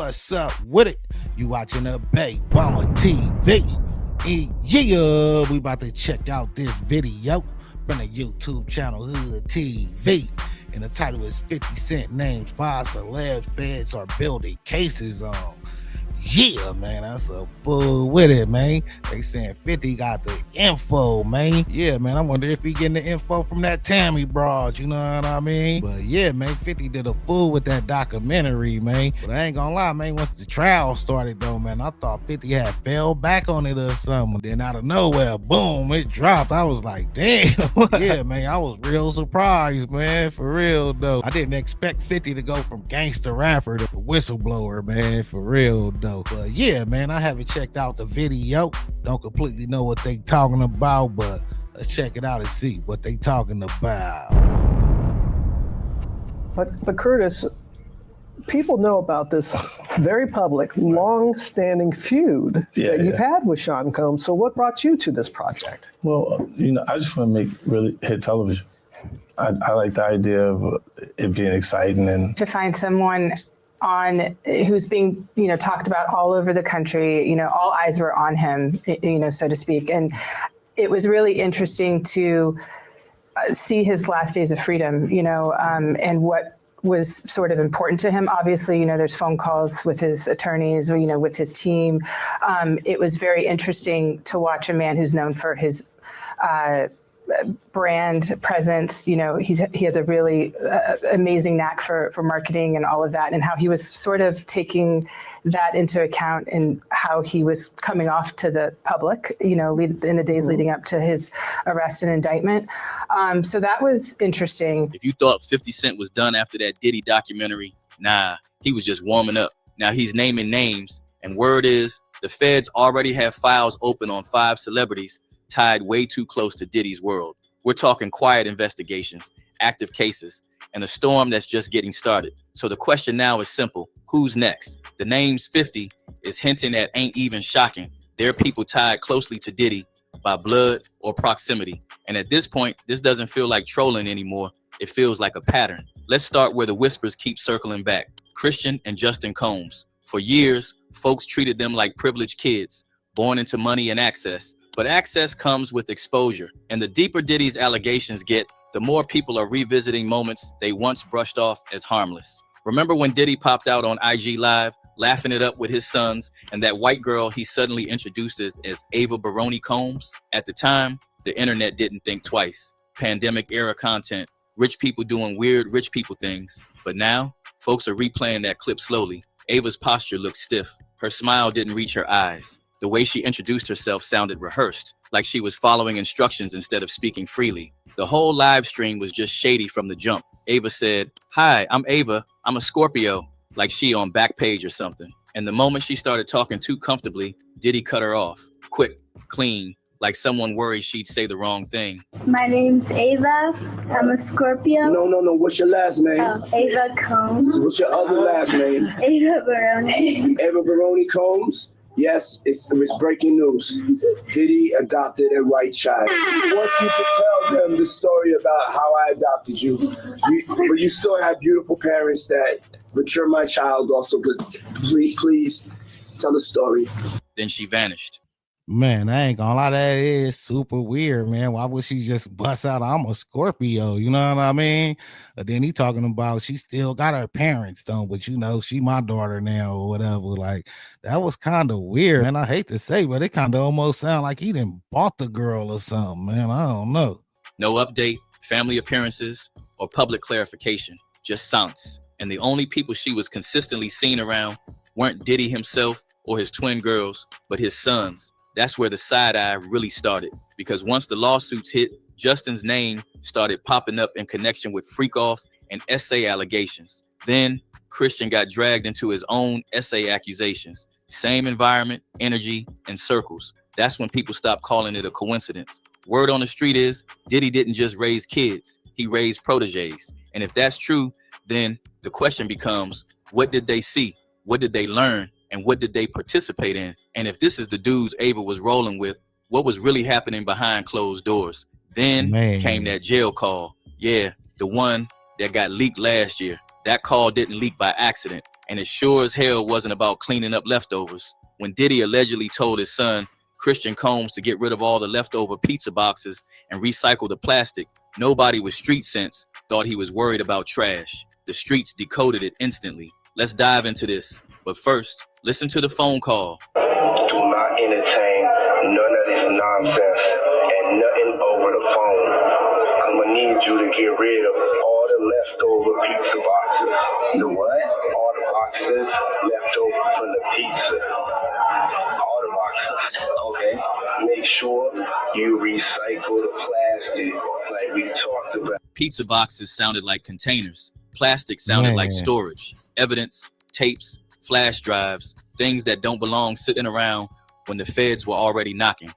What's up with it? You watching the Bay Baller TV. And yeah, we about to check out this video from the YouTube channel Hood TV. And the title is 50 Cent names 5 celebs feds are building cases on. Yeah, man, that's a fool with it, man. They saying 50 got the info, man. Yeah, man, I wonder if he getting the info from that Tammy broad, you know what I mean? But yeah, man, 50 did a fool with that documentary, man. But I ain't gonna lie, man, once the trial started though, man, I thought 50 had fell back on it or something. Then out of nowhere, boom, it dropped. I was like, damn. Yeah, man, I was real surprised, man, for real though. I didn't expect 50 to go from gangster rapper to whistleblower, man, for real though. But yeah, man, I haven't checked out the video. Don't completely know what they talking about, but let's check it out and see what they talking about. But Curtis, people know about this very public, long-standing feud that you've had with Sean Combs. So what brought you to this project? Well, I just want to make really hit television. I like the idea of it being exciting and to find someone on who's being, talked about all over the country, all eyes were on him, so to speak. And it was really interesting to see his last days of freedom, and what was sort of important to him. Obviously, there's phone calls with his attorneys, with his team. It was very interesting to watch a man who's known for his brand presence. He has a really amazing knack for marketing and all of that, and how he was sort of taking that into account in how he was coming off to the public, in the days leading up to his arrest and indictment. So that was interesting. If you thought 50 Cent was done after that Diddy documentary, nah, he was just warming up. Now he's naming names, and word is the feds already have files open on 5 celebrities tied way too close to Diddy's world. We're talking quiet investigations, active cases, and a storm that's just getting started. So the question now is simple. Who's next? The names 50 is hinting at ain't even shocking. They're people tied closely to Diddy by blood or proximity. And at this point, this doesn't feel like trolling anymore. It feels like a pattern. Let's start where the whispers keep circling back. Christian and Justin Combs. For years, folks treated them like privileged kids, born into money and access. But access comes with exposure, and the deeper Diddy's allegations get, the more people are revisiting moments they once brushed off as harmless. Remember when Diddy popped out on IG Live, laughing it up with his sons, and that white girl he suddenly introduced as Ava Baroni Combs? At the time, the internet didn't think twice. Pandemic era content, rich people doing weird rich people things. But now, folks are replaying that clip slowly. Ava's posture looked stiff. Her smile didn't reach her eyes. The way she introduced herself sounded rehearsed, like she was following instructions instead of speaking freely. The whole live stream was just shady from the jump. Ava said, "Hi, I'm Ava. I'm a Scorpio," like she on Backpage or something. And the moment she started talking too comfortably, Diddy cut her off. Quick, clean, like someone worried she'd say the wrong thing. My name's Ava. I'm a Scorpio. No. What's your last name? Ava Combs. What's your other last name? Ava Baroni. Ava Baroni Combs? Yes, it's breaking news. Diddy adopted a white child. I want you to tell them the story about how I adopted you. But you still have beautiful parents but you're my child also. But please tell the story. Then she vanished. Man, I ain't gonna lie, that is super weird, man. Why would she just bust out, I'm a Scorpio, you know what I mean? But then he talking about she still got her parents though, but she my daughter now or whatever. Like, that was kind of weird, and I hate to say, but it kind of almost sound like he done bought the girl or something, man. I don't know. No update, family appearances, or public clarification, just silence. And the only people she was consistently seen around weren't Diddy himself or his twin girls, but his sons. That's where the side eye really started, because once the lawsuits hit, Justin's name started popping up in connection with freak-off and essay allegations. Then Christian got dragged into his own essay accusations. Same environment, energy, and circles. That's when people stopped calling it a coincidence. Word on the street is Diddy didn't just raise kids, he raised proteges. And if that's true, then the question becomes, what did they see? What did they learn? And what did they participate in? And if this is the dudes Ava was rolling with, what was really happening behind closed doors? Then came that jail call. Yeah, the one that got leaked last year. That call didn't leak by accident. And it sure as hell wasn't about cleaning up leftovers. When Diddy allegedly told his son, Christian Combs, to get rid of all the leftover pizza boxes and recycle the plastic, nobody with street sense thought he was worried about trash. The streets decoded it instantly. Let's dive into this. But first, listen to the phone call. Do not entertain none of this nonsense and nothing over the phone. I'm gonna need you to get rid of all the leftover pizza boxes. The what? All the boxes left over from the pizza. All the boxes. Okay. Make sure you recycle the plastic like we talked about. Pizza boxes sounded like containers. Plastic sounded like storage. Evidence, tapes, flash drives, things that don't belong sitting around when the feds were already knocking.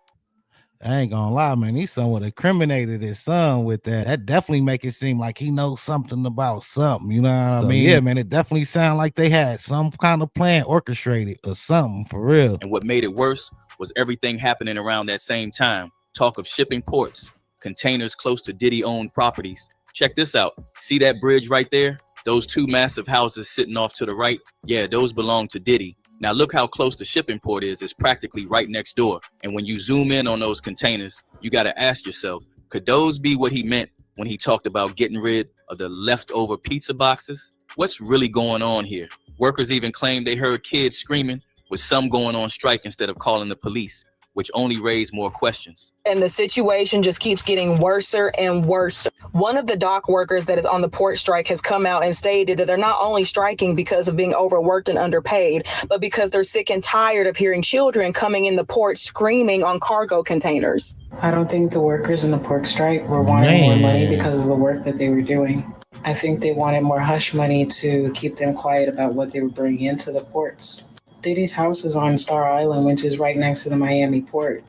I ain't gonna lie, man. He somewhat incriminated his son with that. That definitely make it seem like he knows something about something. You know what I mean? Yeah, man. It definitely sounded like they had some kind of plan orchestrated or something for real. And what made it worse was everything happening around that same time. Talk of shipping ports, containers close to Diddy-owned properties. Check this out. See that bridge right there? Those two massive houses sitting off to the right? Yeah, those belong to Diddy. Now look how close the shipping port is. It's practically right next door. And when you zoom in on those containers, you got to ask yourself, could those be what he meant when he talked about getting rid of the leftover pizza boxes? What's really going on here? Workers even claim they heard kids screaming, with some going on strike instead of calling the police, which only raised more questions. And the situation just keeps getting worser and worse. One of the dock workers that is on the port strike has come out and stated that they're not only striking because of being overworked and underpaid, but because they're sick and tired of hearing children coming in the port screaming on cargo containers. I don't think the workers in the port strike were wanting more money because of the work that they were doing. I think they wanted more hush money to keep them quiet about what they were bringing into the ports. Diddy's house is on Star Island, which is right next to the Miami port.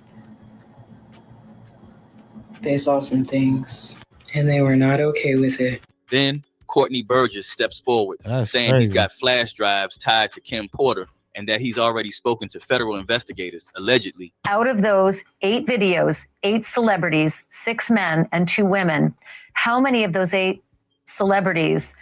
They saw some things, and they were not okay with it. Then Courtney Burgess steps forward, saying he's got flash drives tied to Kim Porter and that he's already spoken to federal investigators, allegedly. Out of those 8 videos, 8 celebrities, 6 men and 2 women, how many of those 8 celebrities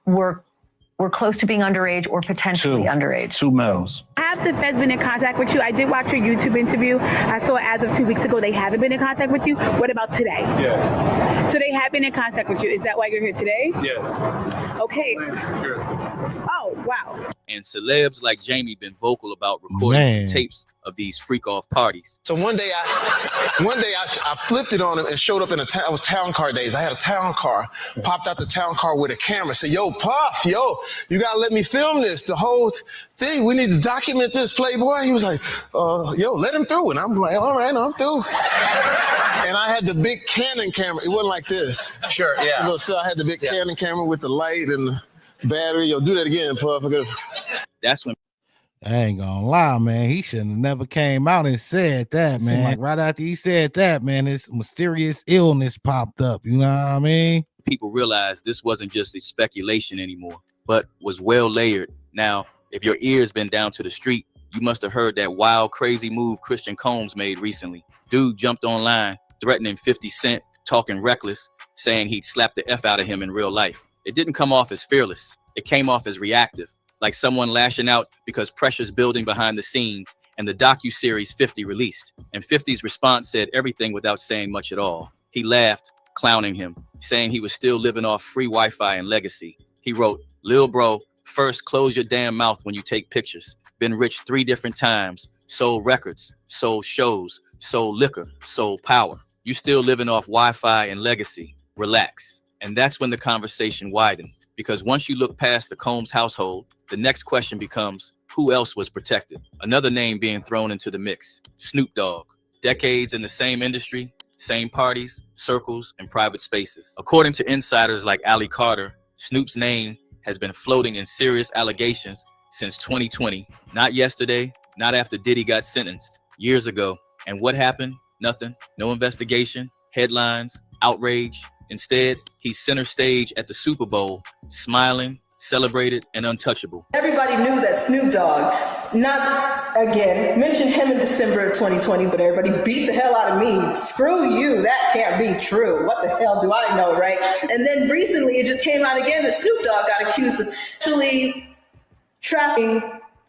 were close to being underage or potentially underage? 2 males. Have the feds been in contact with you? I did watch your YouTube interview. I saw as of 2 weeks ago, they haven't been in contact with you. What about today? Yes. So they have been in contact with you. Is that why you're here today? Yes. Okay. Oh, wow. And celebs like Jamie been vocal about recording some tapes of these freak-off parties. So one day I flipped it on him and showed up in it was town car days. I had a town car, popped out the town car with a camera, said, yo, Puff, yo, you gotta let me film this, the whole thing. We need to document this, Playboy. He was like, yo, let him through. And I'm like, all right, I'm through. And I had the big Canon camera. It wasn't like this. Sure, yeah. So I had the big Canon camera with the light and the battery. Yo, do that again, Puff. That's when I ain't gonna lie, man. He shouldn't have never came out and said that, man. Like right after he said that, man, this mysterious illness popped up. You know what I mean? People realized this wasn't just a speculation anymore, but was well layered. Now, if your ear's been down to the street, you must have heard that wild, crazy move Christian Combs made recently. Dude jumped online, threatening 50 Cent, talking reckless, saying he'd slap the F out of him in real life. It didn't come off as fearless. It came off as reactive, like someone lashing out because pressure's building behind the scenes and the docuseries 50 released. And 50's response said everything without saying much at all. He laughed, clowning him, saying he was still living off free Wi-Fi and legacy. He wrote, "Lil bro, first close your damn mouth when you take pictures. Been rich 3 different times, sold records, sold shows, sold liquor, sold power. You still living off Wi-Fi and legacy. Relax." And that's when the conversation widened. Because once you look past the Combs household, the next question becomes, who else was protected? Another name being thrown into the mix, Snoop Dogg. Decades in the same industry, same parties, circles, and private spaces. According to insiders like Ali Carter, Snoop's name has been floating in serious allegations since 2020. Not yesterday, not after Diddy got sentenced, years ago. And what happened? Nothing. No investigation, headlines, outrage. Instead, he's center stage at the Super Bowl, smiling, celebrated, and untouchable. Everybody knew that Snoop Dogg, not again, mentioned him in December of 2020, but everybody beat the hell out of me. Screw you, that can't be true. What the hell do I know, right? And then recently it just came out again that Snoop Dogg got accused of actually trafficking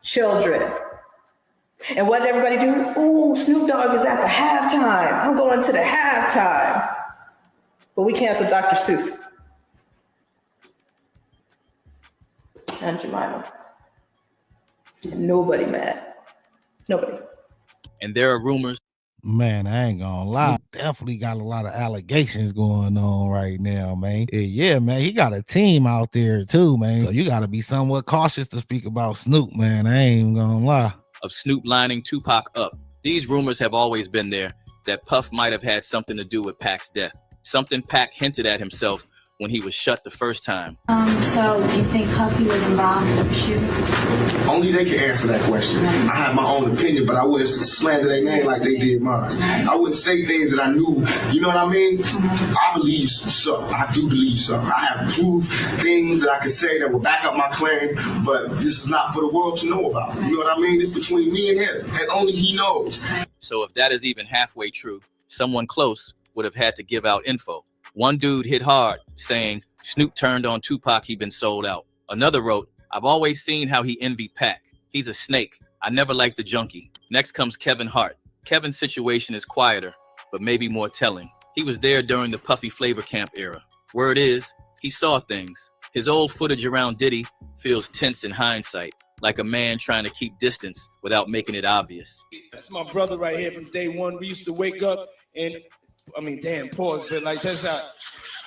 children. And what did everybody do? Ooh, Snoop Dogg is at the halftime. I'm going to the halftime. But we canceled Dr. Seuss and Jemima. Nobody mad. Nobody. And there are rumors. Man, I ain't gonna lie. Definitely got a lot of allegations going on right now, man. Yeah, man, he got a team out there too, man. So you gotta be somewhat cautious to speak about Snoop, man. I ain't gonna lie. Of Snoop lining Tupac up. These rumors have always been there that Puff might have had something to do with Pac's death. Something Pac hinted at himself when he was shut the first time. So do you think Puffy was involved in the shooting? Only they can answer that question. I have my own opinion, but I wouldn't slander their name like they did mine. I wouldn't say things that I knew. You know what I mean? I believe so. I do believe so. I have proved things that I can say that will back up my claim, but this is not for the world to know about. You know what I mean? It's between me and him, and only he knows. So if that is even halfway true, someone close would have had to give out info. One dude hit hard, saying Snoop turned on Tupac, he been sold out. Another wrote, I've always seen how he envied Pac. He's a snake. I never liked the junkie. Next comes Kevin Hart. Kevin's situation is quieter, but maybe more telling. He was there during the Puffy Flavor Camp era. Word is, he saw things. His old footage around Diddy feels tense in hindsight, like a man trying to keep distance without making it obvious. That's my brother right here from day one. We used to wake up and pause, but like that's how.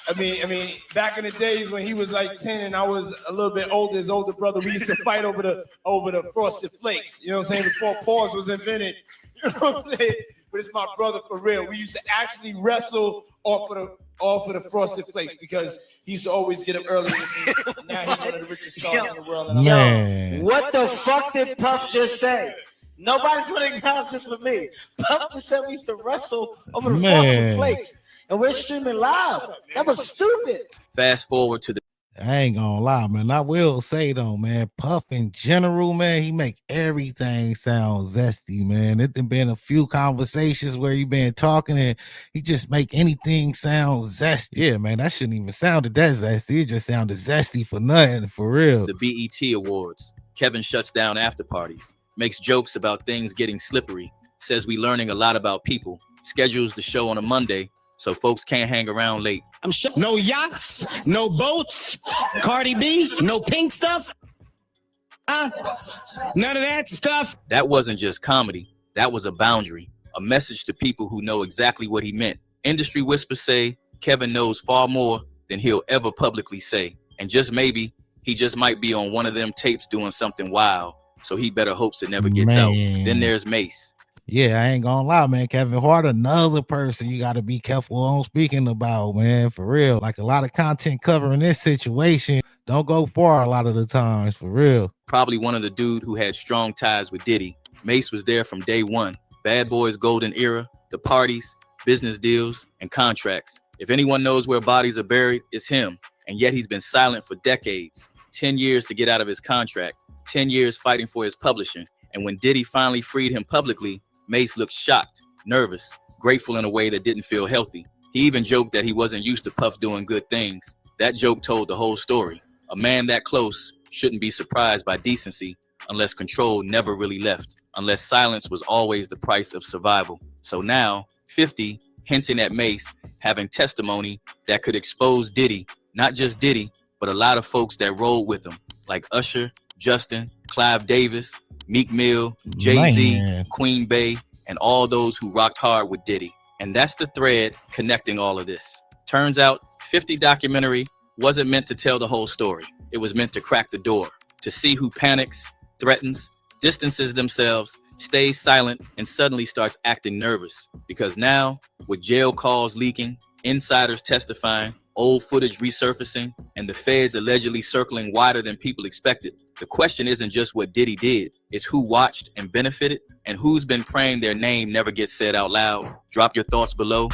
I mean, back in the days when he was like 10 and I was a little bit older, his older brother, we used to fight over the Frosted Flakes. You know what I'm saying? Before pause was invented. You know what I'm saying? But it's my brother for real. We used to actually wrestle off of the Frosted Flakes because he used to always get up early with me. Now he's one of the richest stars in the world. And Man. What the fuck did Puff just say? Nobody's going to acknowledge this but me. Puff just said we used to wrestle over the Frosted Flakes, and we're streaming live. That was stupid. Fast forward to the. I ain't gonna lie, man. I will say though, man, Puff in general, man, he make everything sound zesty, man. It been a few conversations where he been talking and he just make anything sound zesty. Yeah, man, that shouldn't even sounded that zesty. It just sounded zesty for nothing, for real. The BET Awards. Kevin shuts down after parties, makes jokes about things getting slippery, says we learning a lot about people, schedules the show on a Monday so folks can't hang around late. I'm sure. No yachts, no boats, Cardi B, no pink stuff. None of that stuff. That wasn't just comedy. That was a boundary, a message to people who know exactly what he meant. Industry whispers say Kevin knows far more than he'll ever publicly say. And just maybe, he just might be on one of them tapes doing something wild. So he better hopes it never gets out. Then there's Mace. Yeah, I ain't gonna lie, man. Kevin Hart, another person you got to be careful on speaking about, man, for real. Like a lot of content covering this situation don't go far a lot of the times, for real. Probably one of the dude who had strong ties with Diddy. Mace was there from day one. Bad Boys Golden Era, the parties, business deals, and contracts. If anyone knows where bodies are buried, it's him. And yet he's been silent for decades. 10 years to get out of his contract. 10 years fighting for his publishing. And when Diddy finally freed him publicly, Mace looked shocked, nervous, grateful in a way that didn't feel healthy. He even joked that he wasn't used to Puff doing good things. That joke told the whole story. A man that close shouldn't be surprised by decency unless control never really left, unless silence was always the price of survival. So now, 50 hinting at Mace having testimony that could expose Diddy, not just Diddy, but a lot of folks that rolled with him, like Usher, Justin, Clive Davis, Meek Mill, Jay-Z, Queen Bey, and all those who rocked hard with Diddy. And that's the thread connecting all of this. Turns out, 50 documentary wasn't meant to tell the whole story. It was meant to crack the door, to see who panics, threatens, distances themselves, stays silent, and suddenly starts acting nervous. Because now, with jail calls leaking, insiders testifying, old footage resurfacing, and the feds allegedly circling wider than people expected, the question isn't just what Diddy did, it's who watched and benefited, and who's been praying their name never gets said out loud. Drop your thoughts below.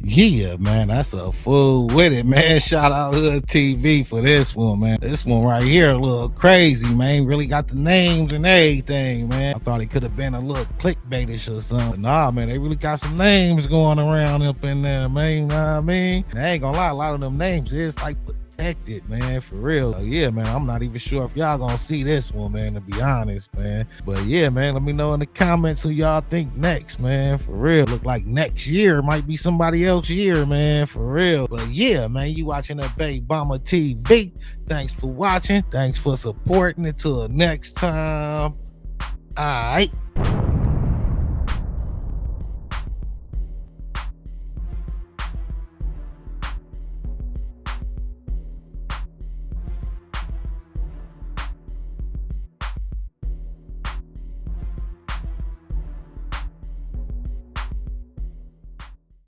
Yeah, man, that's a fool with it, man. Shout out Hood TV for this one, man. This one right here a little crazy, man. Really got the names and everything, man. I thought it could have been a little clickbaitish or something. Nah, man, they really got some names going around up in there, man. You know what I mean? And I ain't gonna lie, a lot of them names is like protected, man, for real. Yeah, man, I'm not even sure if y'all gonna see this one, man, to be honest, man. But yeah, man, let me know in the comments who y'all think next, man, for real. Look like next year might be somebody else's year, man, for real. But yeah, man, you watching that Baby Mama TV. Thanks for watching. Thanks for supporting. Until next time. All right.